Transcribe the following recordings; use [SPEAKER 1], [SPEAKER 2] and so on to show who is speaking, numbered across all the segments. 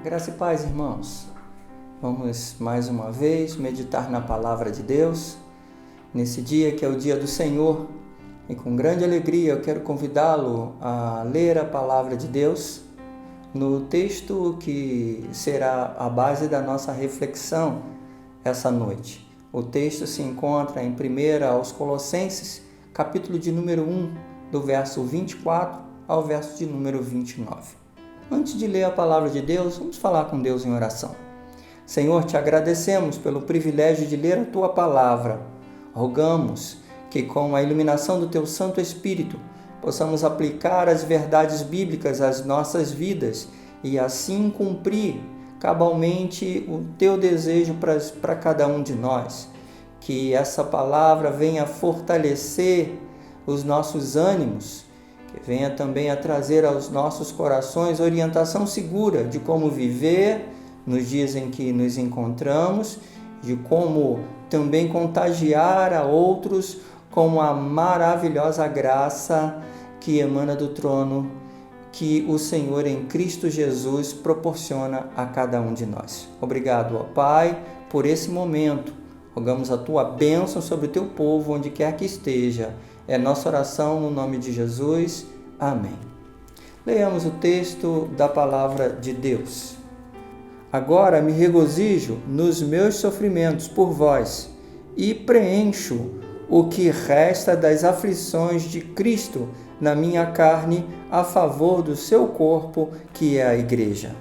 [SPEAKER 1] Graça e paz, irmãos. Vamos mais uma vez meditar na palavra de Deus, nesse dia que é o dia do Senhor, e com grande alegria eu quero convidá-lo a ler a palavra de Deus no texto que será a base da nossa reflexão essa noite. O texto se encontra em 1 aos Colossenses, capítulo de número 1, do verso 24 ao verso de número 29. Antes de ler a palavra de Deus, vamos falar com Deus em oração. Senhor, te agradecemos pelo privilégio de ler a Tua palavra. Rogamos que com a iluminação do Teu Santo Espírito possamos aplicar as verdades bíblicas às nossas vidas e assim cumprir cabalmente o Teu desejo para cada um de nós. Que essa palavra venha fortalecer os nossos ânimos, que venha também a trazer aos nossos corações orientação segura de como viver nos dias em que nos encontramos, de como também contagiar a outros com a maravilhosa graça que emana do trono que o Senhor em Cristo Jesus proporciona a cada um de nós. Obrigado, ó Pai, por esse momento. Rogamos a Tua bênção sobre o Teu povo, onde quer que esteja. É nossa oração no nome de Jesus. Amém. Leamos o texto da palavra de Deus. Agora me regozijo nos meus sofrimentos por vós e preencho o que resta das aflições de Cristo na minha carne a favor do seu corpo, que é a Igreja,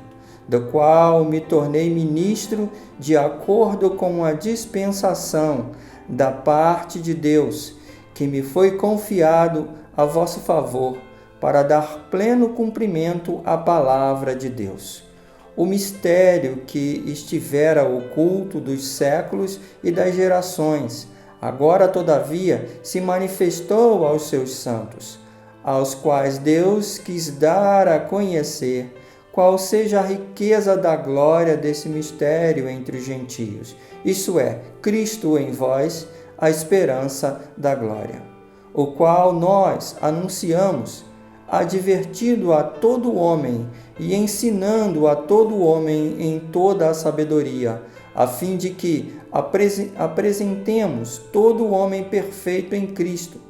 [SPEAKER 1] do qual me tornei ministro de acordo com a dispensação da parte de Deus, que me foi confiado a vosso favor, para dar pleno cumprimento à palavra de Deus. O mistério que estivera oculto dos séculos e das gerações, agora, todavia, se manifestou aos seus santos, aos quais Deus quis dar a conhecer qual seja a riqueza da glória desse mistério entre os gentios, isto é, Cristo em vós, a esperança da glória, o qual nós anunciamos, advertindo a todo homem e ensinando a todo homem em toda a sabedoria, a fim de que apresentemos todo homem perfeito em Cristo.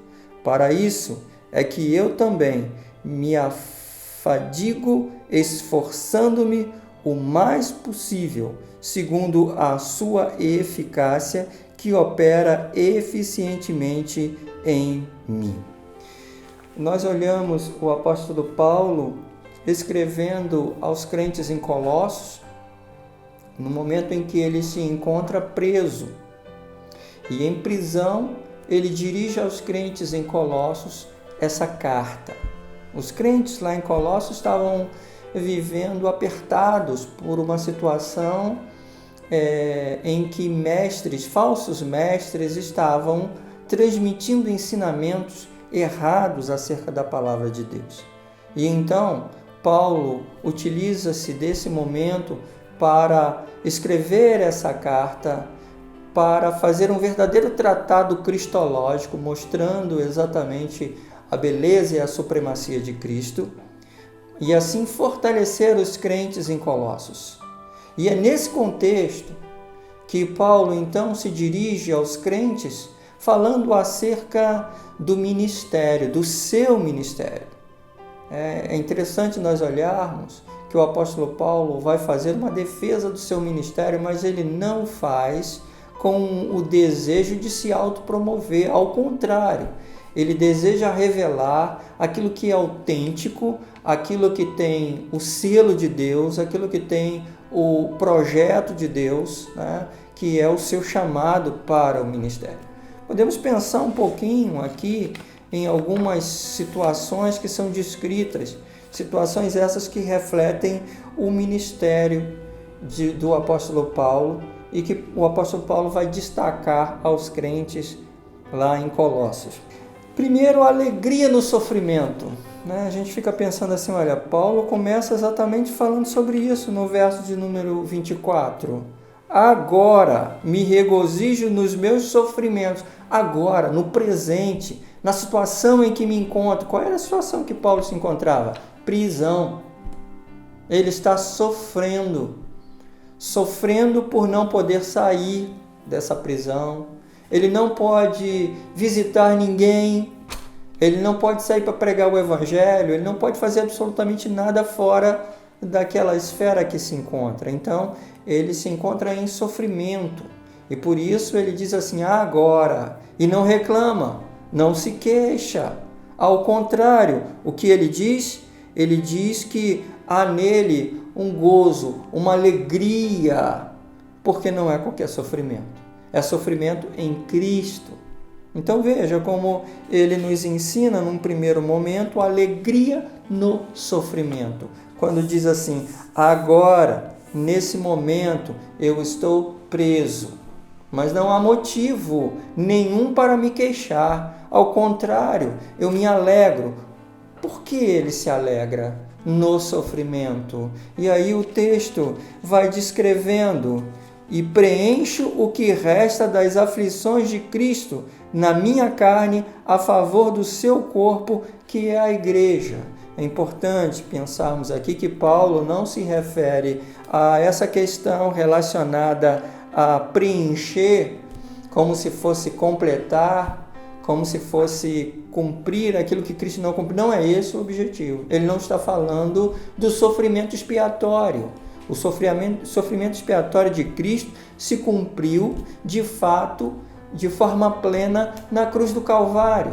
[SPEAKER 1] Para isso é que eu também me afadigo, esforçando-me o mais possível, segundo a sua eficácia, que opera eficientemente em mim. Nós olhamos o apóstolo Paulo escrevendo aos crentes em Colossos, no momento em que ele se encontra preso. E em prisão, ele dirige aos crentes em Colossos essa carta. Os crentes lá em Colossos estavam vivendo apertados por uma situação em que falsos mestres estavam transmitindo ensinamentos errados acerca da palavra de Deus. E então, Paulo utiliza-se desse momento para escrever essa carta, para fazer um verdadeiro tratado cristológico, mostrando exatamente a beleza e a supremacia de Cristo, e assim fortalecer os crentes em Colossos. E é nesse contexto que Paulo então se dirige aos crentes falando acerca do ministério, do seu ministério. É interessante nós olharmos que o apóstolo Paulo vai fazer uma defesa do seu ministério, mas ele não faz com o desejo de se autopromover. Ao contrário, ele deseja revelar aquilo que é autêntico, aquilo que tem o selo de Deus, aquilo que tem o projeto de Deus, né, que é o seu chamado para o ministério. Podemos pensar um pouquinho aqui em algumas situações que são descritas, situações essas que refletem o ministério do apóstolo Paulo e que o apóstolo Paulo vai destacar aos crentes lá em Colossos. Primeiro, a alegria no sofrimento. A gente fica pensando assim, olha, Paulo começa exatamente falando sobre isso no verso de número 24. Agora me regozijo nos meus sofrimentos. Agora, no presente, na situação em que me encontro. Qual era a situação que Paulo se encontrava? Prisão. Ele está sofrendo por não poder sair dessa prisão. Ele não pode visitar ninguém, ele não pode sair para pregar o evangelho, ele não pode fazer absolutamente nada fora daquela esfera que se encontra. Então, ele se encontra em sofrimento. E por isso ele diz assim, agora, e não reclama, não se queixa. Ao contrário, o que ele diz? Ele diz que há nele um gozo, uma alegria, porque não é qualquer sofrimento. É sofrimento em Cristo. Então veja como ele nos ensina, num primeiro momento, a alegria no sofrimento. Quando diz assim, agora, nesse momento, eu estou preso, mas não há motivo nenhum para me queixar. Ao contrário, eu me alegro. Por que ele se alegra no sofrimento? E aí o texto vai descrevendo: e preencho o que resta das aflições de Cristo na minha carne a favor do seu corpo, que é a igreja. É importante pensarmos aqui que Paulo não se refere a essa questão relacionada a preencher como se fosse completar, como se fosse cumprir aquilo que Cristo não cumpriu. Não é esse o objetivo. Ele não está falando do sofrimento expiatório. O sofrimento expiatório de Cristo se cumpriu, de fato, de forma plena na cruz do Calvário.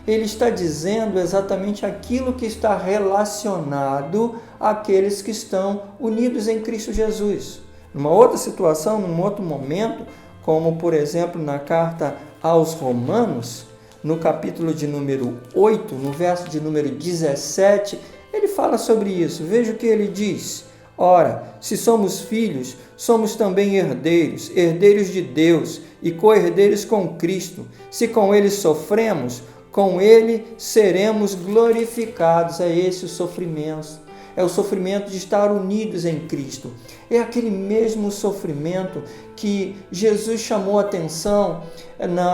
[SPEAKER 1] Ele está dizendo exatamente aquilo que está relacionado àqueles que estão unidos em Cristo Jesus. Numa outra situação, num outro momento, como por exemplo na carta aos Romanos, no capítulo de número 8, no verso de número 17, ele fala sobre isso. Veja o que ele diz. Ora, se somos filhos, somos também herdeiros, herdeiros de Deus e co-herdeiros com Cristo. Se com ele sofremos, com ele seremos glorificados. É esse o sofrimento. É o sofrimento de estar unidos em Cristo. É aquele mesmo sofrimento que Jesus chamou a atenção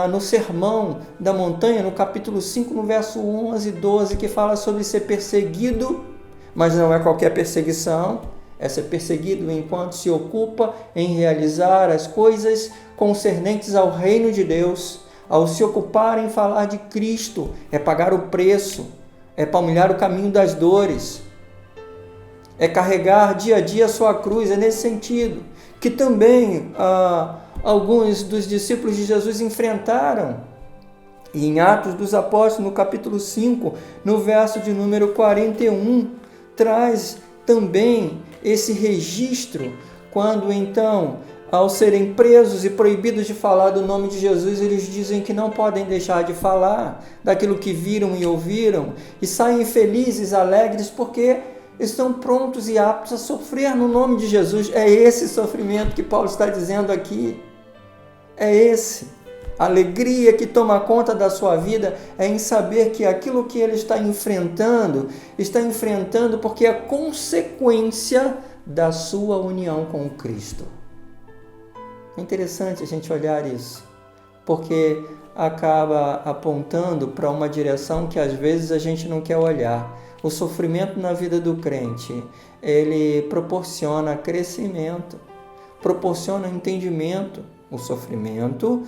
[SPEAKER 1] no Sermão da Montanha, no capítulo 5, no verso 11 e 12, que fala sobre ser perseguido, mas não é qualquer perseguição, é ser perseguido enquanto se ocupa em realizar as coisas concernentes ao reino de Deus, ao se ocupar em falar de Cristo, é pagar o preço, é palmilhar o caminho das dores, é carregar dia a dia a sua cruz. É nesse sentido que também alguns dos discípulos de Jesus enfrentaram. E em Atos dos Apóstolos, no capítulo 5, no verso de número 41, traz também esse registro, quando então, ao serem presos e proibidos de falar do nome de Jesus, eles dizem que não podem deixar de falar daquilo que viram e ouviram, e saem felizes, alegres, porque estão prontos e aptos a sofrer no nome de Jesus. É esse sofrimento que Paulo está dizendo aqui. É esse. A alegria que toma conta da sua vida é em saber que aquilo que ele está enfrentando porque é consequência da sua união com Cristo. É interessante a gente olhar isso, porque acaba apontando para uma direção que às vezes a gente não quer olhar. O sofrimento na vida do crente, ele proporciona crescimento, proporciona entendimento. O sofrimento,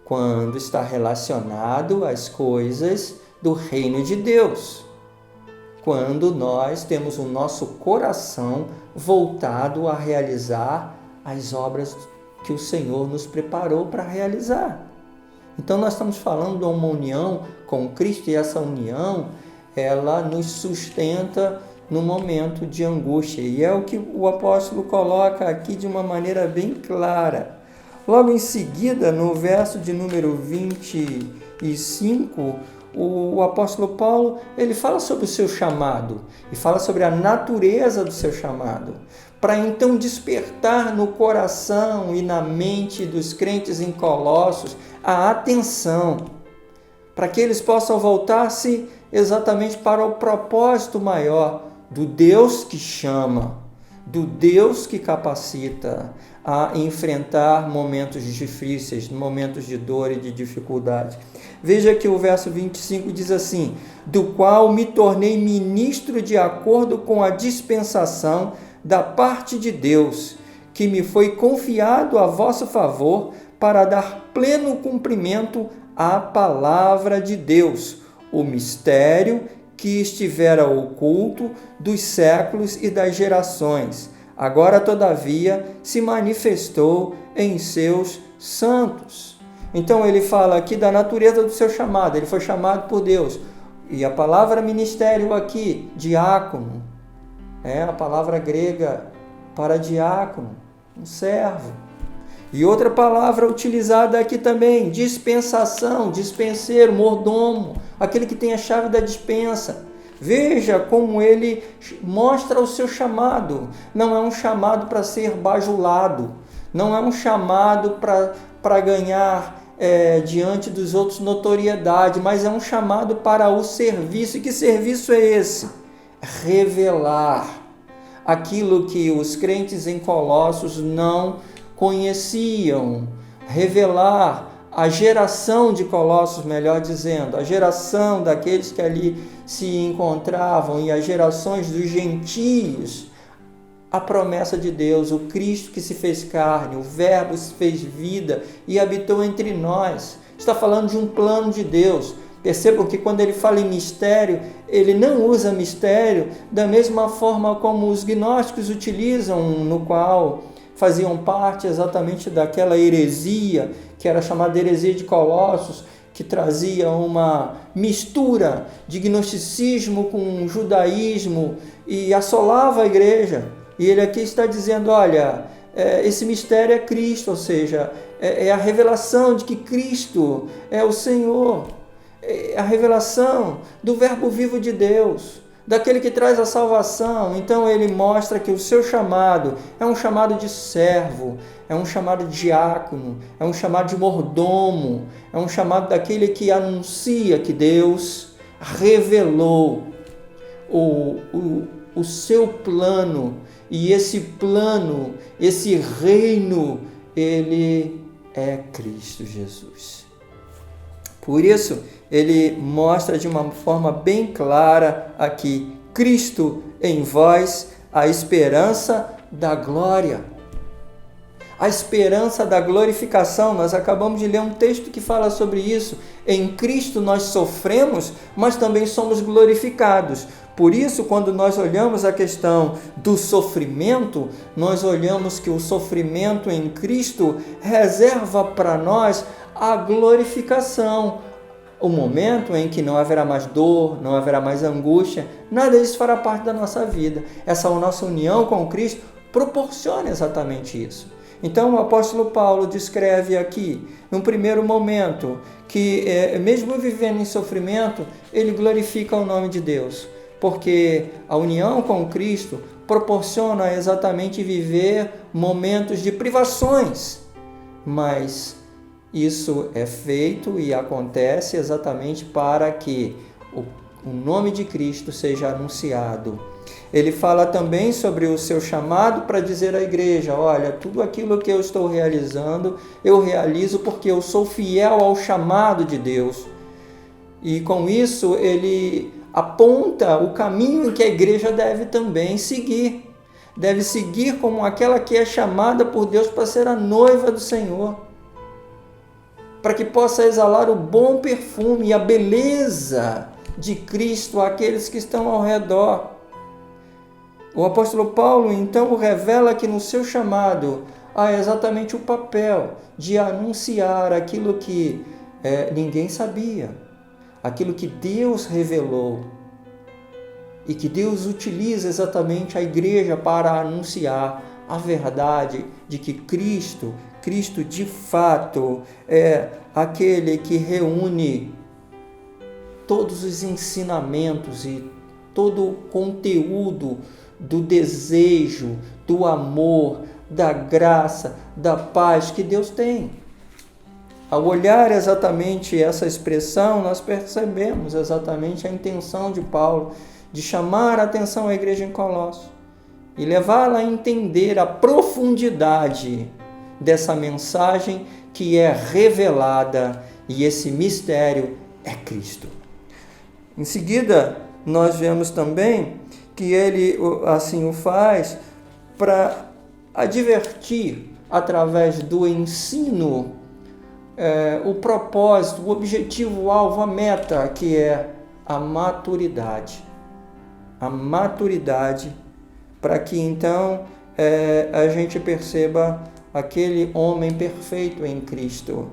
[SPEAKER 1] quando está relacionado às coisas do reino de Deus, quando nós temos o nosso coração voltado a realizar as obras que o Senhor nos preparou para realizar. Então nós estamos falando de uma união com Cristo, e essa união, ela nos sustenta no momento de angústia. E é o que o apóstolo coloca aqui de uma maneira bem clara. Logo em seguida, no verso de número 25, o apóstolo Paulo, ele fala sobre o seu chamado e fala sobre a natureza do seu chamado, para então despertar no coração e na mente dos crentes em Colossos a atenção, para que eles possam voltar-se exatamente para o propósito maior do Deus que chama, do Deus que capacita a enfrentar momentos difíceis, momentos de dor e de dificuldade. Veja que o verso 25 diz assim: do qual me tornei ministro de acordo com a dispensação da parte de Deus, que me foi confiado a vosso favor para dar pleno cumprimento à palavra de Deus, o mistério que estivera oculto dos séculos e das gerações, agora, todavia, se manifestou em seus santos. Então, ele fala aqui da natureza do seu chamado. Ele foi chamado por Deus. E a palavra ministério aqui, diácono, é a palavra grega para diácono, um servo. E outra palavra utilizada aqui também, dispensação, dispenseiro, mordomo, aquele que tem a chave da dispensa. Veja como ele mostra o seu chamado. Não é um chamado para ser bajulado, não é um chamado para ganhar diante dos outros notoriedade, mas é um chamado para o serviço. E que serviço é esse? Revelar aquilo que os crentes em Colossos não conheciam, revelar a geração de Colossos, melhor dizendo, a geração daqueles que ali se encontravam e as gerações dos gentios, a promessa de Deus, o Cristo que se fez carne, o Verbo se fez vida e habitou entre nós. Está falando de um plano de Deus. Percebam que quando ele fala em mistério, ele não usa mistério da mesma forma como os gnósticos utilizam, no qual faziam parte exatamente daquela heresia, que era chamada heresia de Colossos, que trazia uma mistura de gnosticismo com judaísmo e assolava a igreja. E ele aqui está dizendo, olha, esse mistério é Cristo, ou seja, é a revelação de que Cristo é o Senhor, é a revelação do Verbo vivo de Deus, daquele que traz a salvação. Então ele mostra que o seu chamado é um chamado de servo, é um chamado de diácono, é um chamado de mordomo, é um chamado daquele que anuncia que Deus revelou o seu plano, e esse plano, esse reino, ele é Cristo Jesus. Por isso, ele mostra de uma forma bem clara aqui, Cristo em vós, a esperança da glória. A esperança da glorificação. Nós acabamos de ler um texto que fala sobre isso. Em Cristo nós sofremos, mas também somos glorificados. Por isso, quando nós olhamos a questão do sofrimento, nós olhamos que o sofrimento em Cristo reserva para nós a glorificação, o momento em que não haverá mais dor, não haverá mais angústia, nada disso fará parte da nossa vida. Essa nossa união com Cristo proporciona exatamente isso. Então o apóstolo Paulo descreve aqui, num primeiro momento, que mesmo vivendo em sofrimento, ele glorifica o nome de Deus, porque a união com Cristo proporciona exatamente viver momentos de privações, mas isso é feito e acontece exatamente para que o nome de Cristo seja anunciado. Ele fala também sobre o seu chamado para dizer à igreja, olha, tudo aquilo que eu estou realizando, eu realizo porque eu sou fiel ao chamado de Deus. E com isso ele aponta o caminho que a igreja deve também seguir. Deve seguir como aquela que é chamada por Deus para ser a noiva do Senhor, para que possa exalar o bom perfume e a beleza de Cristo àqueles que estão ao redor. O apóstolo Paulo, então, revela que no seu chamado há exatamente o papel de anunciar aquilo que ninguém sabia, aquilo que Deus revelou, e que Deus utiliza exatamente a igreja para anunciar a verdade de que Cristo de fato é aquele que reúne todos os ensinamentos e todo o conteúdo do desejo, do amor, da graça, da paz que Deus tem. Ao olhar exatamente essa expressão, nós percebemos exatamente a intenção de Paulo de chamar a atenção à igreja em Colossos e levá-la a entender a profundidade dessa mensagem que é revelada, e esse mistério é Cristo. Em seguida, nós vemos também que ele assim o faz para advertir através do ensino o propósito, o objetivo, o alvo, a meta, que é a maturidade. A maturidade, para que então a gente perceba aquele homem perfeito em Cristo,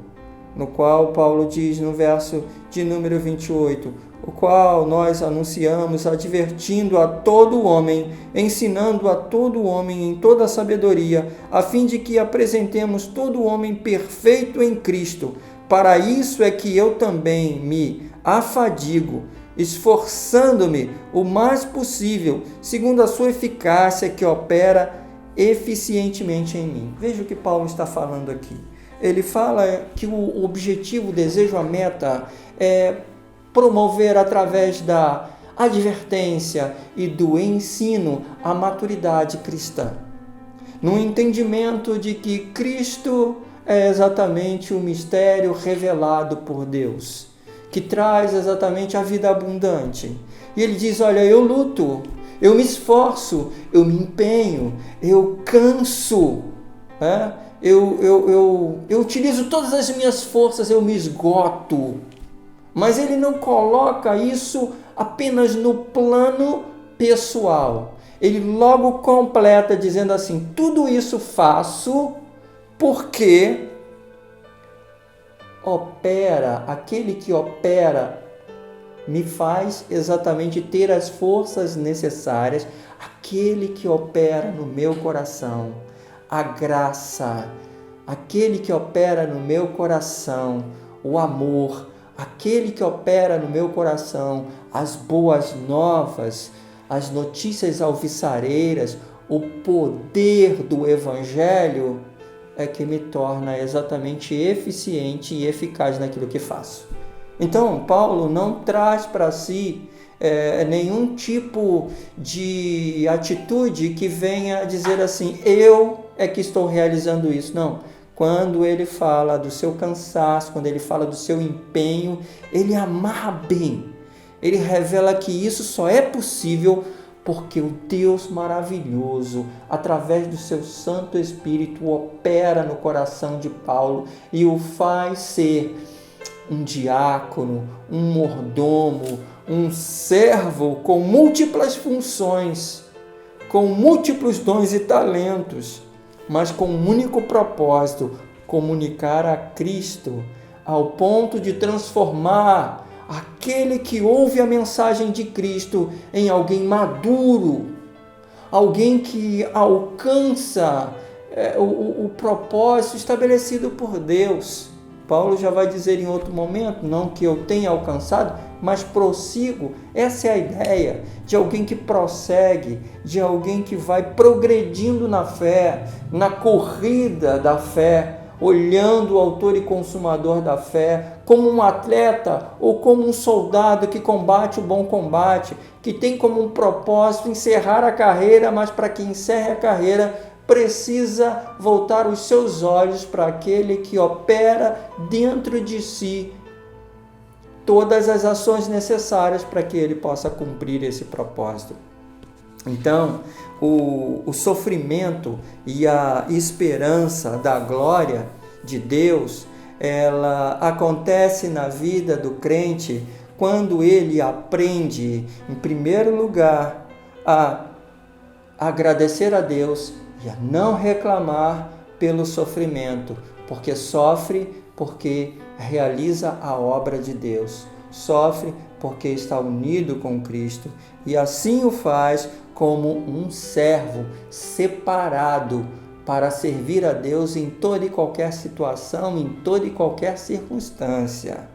[SPEAKER 1] no qual Paulo diz no verso de número 28, o qual nós anunciamos, advertindo a todo homem, ensinando a todo homem em toda a sabedoria, a fim de que apresentemos todo homem perfeito em Cristo. Para isso é que eu também me afadigo, esforçando-me o mais possível, segundo a sua eficácia que opera eficientemente em mim. Veja o que Paulo está falando aqui. Ele fala que o objetivo, o desejo, a meta é promover através da advertência e do ensino a maturidade cristã. No entendimento de que Cristo é exatamente o mistério revelado por Deus, que traz exatamente a vida abundante. E ele diz, olha, eu luto, eu me esforço, eu me empenho, eu canso, eu utilizo todas as minhas forças, eu me esgoto. Mas ele não coloca isso apenas no plano pessoal. Ele logo completa dizendo assim, tudo isso faço porque aquele que opera me faz exatamente ter as forças necessárias, aquele que opera no meu coração, a graça, aquele que opera no meu coração, o amor, aquele que opera no meu coração, as boas novas, as notícias alvissareiras, o poder do Evangelho é que me torna exatamente eficiente e eficaz naquilo que faço. Então, Paulo não traz para si nenhum tipo de atitude que venha dizer assim, eu é que estou realizando isso. Não. Quando ele fala do seu cansaço, quando ele fala do seu empenho, ele amarra bem. Ele revela que isso só é possível porque o Deus maravilhoso, através do seu Santo Espírito, opera no coração de Paulo e o faz ser um diácono, um mordomo, um servo com múltiplas funções, com múltiplos dons e talentos, mas com um único propósito, comunicar a Cristo, ao ponto de transformar aquele que ouve a mensagem de Cristo em alguém maduro, alguém que alcança o propósito estabelecido por Deus. Paulo já vai dizer em outro momento, não que eu tenha alcançado, mas prossigo. Essa é a ideia de alguém que prossegue, de alguém que vai progredindo na fé, na corrida da fé, olhando o autor e consumador da fé, como um atleta ou como um soldado que combate o bom combate, que tem como um propósito encerrar a carreira, mas para que encerre a carreira, precisa voltar os seus olhos para aquele que opera dentro de si todas as ações necessárias para que ele possa cumprir esse propósito. Então, o sofrimento e a esperança da glória de Deus, ela acontece na vida do crente quando ele aprende, em primeiro lugar, a agradecer a Deus e a não reclamar pelo sofrimento, porque sofre porque realiza a obra de Deus, sofre porque está unido com Cristo e assim o faz como um servo separado para servir a Deus em toda e qualquer situação, em toda e qualquer circunstância.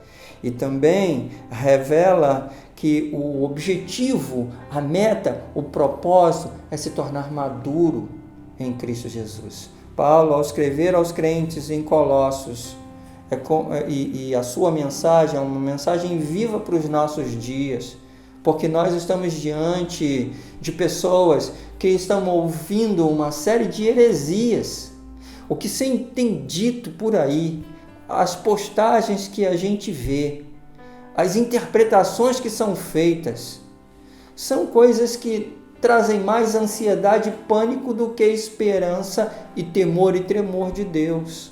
[SPEAKER 1] E também revela que o objetivo, a meta, o propósito é se tornar maduro em Cristo Jesus. Paulo, ao escrever aos crentes em Colossos, e a sua mensagem é uma mensagem viva para os nossos dias, porque nós estamos diante de pessoas que estão ouvindo uma série de heresias. O que se tem dito por aí, as postagens que a gente vê, as interpretações que são feitas, são coisas que trazem mais ansiedade e pânico do que esperança e temor e tremor de Deus.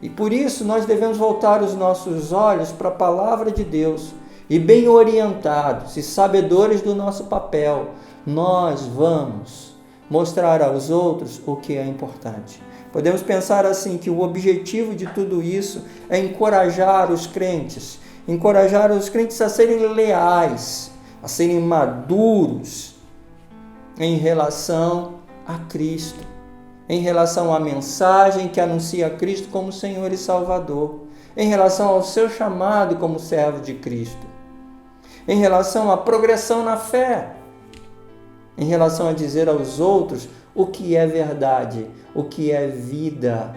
[SPEAKER 1] E por isso nós devemos voltar os nossos olhos para a palavra de Deus e, bem orientados e sabedores do nosso papel, nós vamos mostrar aos outros o que é importante. Podemos pensar assim, que o objetivo de tudo isso é encorajar os crentes a serem leais, a serem maduros em relação a Cristo, em relação à mensagem que anuncia Cristo como Senhor e Salvador, em relação ao seu chamado como servo de Cristo, em relação à progressão na fé, em relação a dizer aos outros o que é verdade, o que é vida,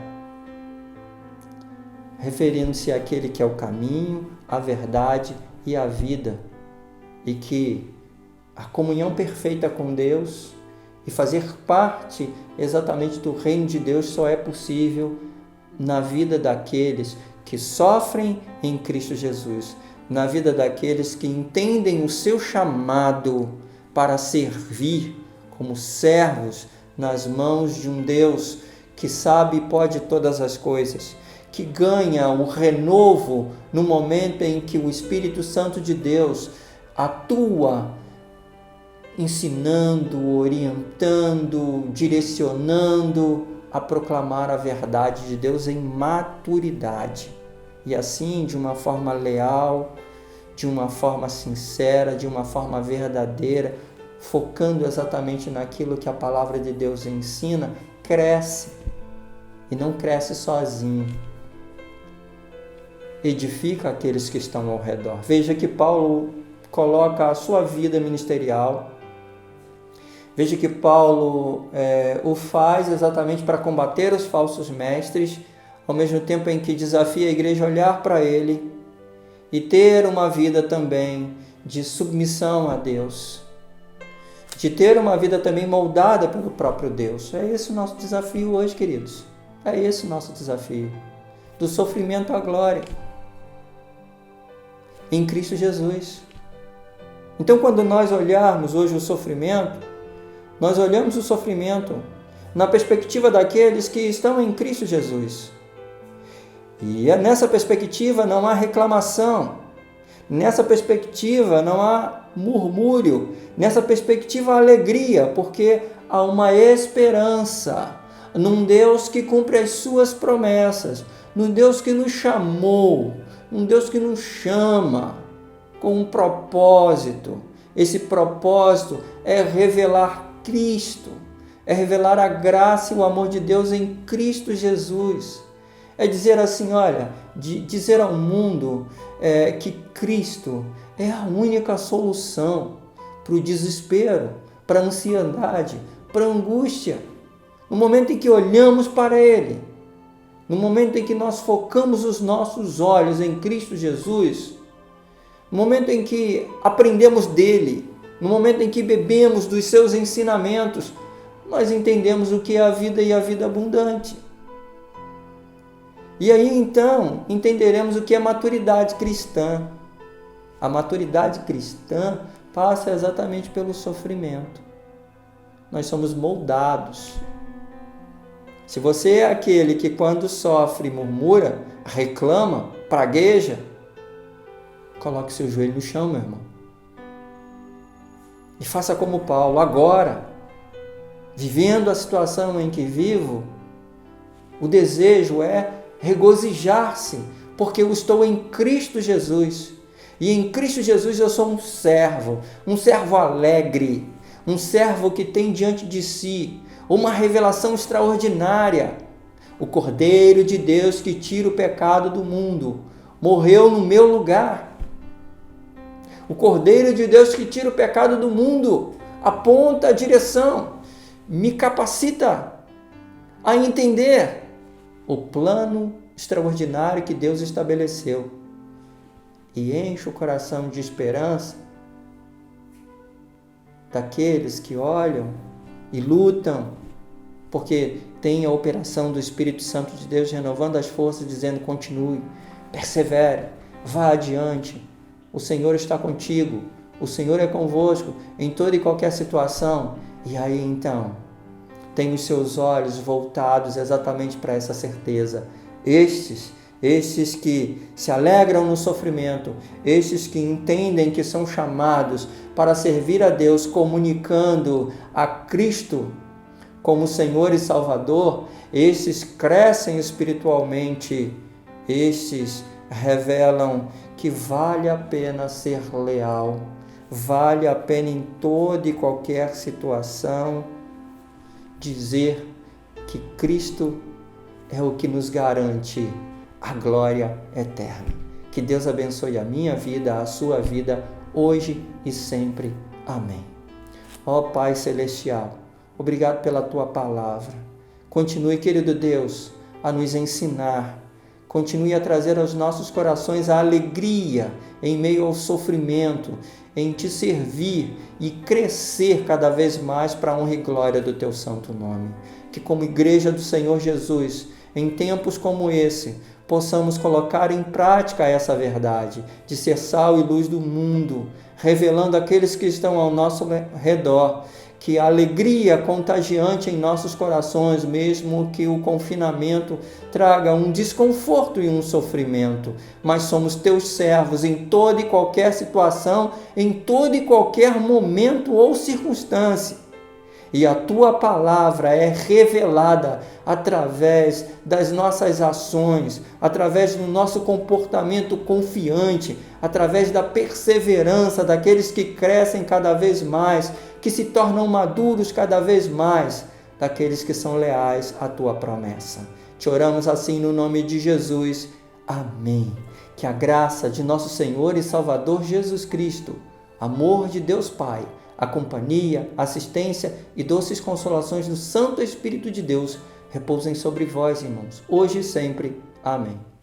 [SPEAKER 1] referindo-se àquele que é o caminho, a verdade e a vida, e que a comunhão perfeita com Deus e fazer parte exatamente do reino de Deus só é possível na vida daqueles que sofrem em Cristo Jesus, na vida daqueles que entendem o seu chamado para servir como servos nas mãos de um Deus que sabe e pode todas as coisas, que ganha o renovo no momento em que o Espírito Santo de Deus atua, ensinando, orientando, direcionando a proclamar a verdade de Deus em maturidade. E assim, de uma forma leal, de uma forma sincera, de uma forma verdadeira, focando exatamente naquilo que a palavra de Deus ensina, cresce. E não cresce sozinho. Edifica aqueles que estão ao redor. Veja que Paulo coloca a sua vida ministerial. Veja que Paulo o faz exatamente para combater os falsos mestres, ao mesmo tempo em que desafia a igreja a olhar para ele e ter uma vida também de submissão a Deus, de ter uma vida também moldada pelo próprio Deus. É esse o nosso desafio hoje, queridos. É esse o nosso desafio. Do sofrimento à glória. Em Cristo Jesus. Então, quando nós olharmos hoje o sofrimento, nós olhamos o sofrimento na perspectiva daqueles que estão em Cristo Jesus. E nessa perspectiva não há reclamação, nessa perspectiva não há murmúrio, nessa perspectiva há alegria, porque há uma esperança num Deus que cumpre as suas promessas, num Deus que nos chamou, num Deus que nos chama com um propósito. Esse propósito é revelar Cristo, é revelar a graça e o amor de Deus em Cristo Jesus. É dizer assim, olha, dizer ao mundo que Cristo é a única solução para o desespero, para a ansiedade, para a angústia. No momento em que olhamos para Ele, no momento em que nós focamos os nossos olhos em Cristo Jesus, no momento em que aprendemos dele, no momento em que bebemos dos seus ensinamentos, nós entendemos o que é a vida e a vida abundante. E aí então entenderemos o que é maturidade cristã. A maturidade cristã passa exatamente pelo sofrimento. Nós somos moldados. Se você é aquele que quando sofre murmura, reclama, pragueja, coloque seu joelho no chão, meu irmão. E faça como Paulo, agora, vivendo a situação em que vivo, o desejo é regozijar-se, porque eu estou em Cristo Jesus. E em Cristo Jesus eu sou um servo alegre, um servo que tem diante de si uma revelação extraordinária. O Cordeiro de Deus que tira o pecado do mundo morreu no meu lugar. O Cordeiro de Deus que tira o pecado do mundo aponta a direção, me capacita a entender o plano extraordinário que Deus estabeleceu e enche o coração de esperança daqueles que olham e lutam, porque tem a operação do Espírito Santo de Deus renovando as forças, dizendo: continue, persevere, vá adiante, o Senhor está contigo, o Senhor é convosco em toda e qualquer situação. E aí então, tem os seus olhos voltados exatamente para essa certeza. Estes que se alegram no sofrimento, estes que entendem que são chamados para servir a Deus, comunicando a Cristo como Senhor e Salvador, estes crescem espiritualmente, estes revelam que vale a pena ser leal, vale a pena em toda e qualquer situação dizer que Cristo é o que nos garante a glória eterna. Que Deus abençoe a minha vida, a sua vida, hoje e sempre. Amém. Ó Pai Celestial, obrigado pela Tua palavra. Continue, querido Deus, a nos ensinar. Continue a trazer aos nossos corações a alegria em meio ao sofrimento, em Te servir e crescer cada vez mais para a honra e glória do Teu santo nome. Que como Igreja do Senhor Jesus, em tempos como esse, possamos colocar em prática essa verdade de ser sal e luz do mundo, revelando àqueles que estão ao nosso redor que a alegria contagiante em nossos corações, mesmo que o confinamento traga um desconforto e um sofrimento, mas somos teus servos em toda e qualquer situação, em todo e qualquer momento ou circunstância. E a tua palavra é revelada através das nossas ações, através do nosso comportamento confiante, através da perseverança daqueles que crescem cada vez mais, que se tornam maduros cada vez mais, daqueles que são leais à tua promessa. Te oramos assim no nome de Jesus. Amém. Que a graça de nosso Senhor e Salvador Jesus Cristo, amor de Deus Pai, a companhia, assistência e doces consolações do Santo Espírito de Deus repousem sobre vós, irmãos, hoje e sempre. Amém.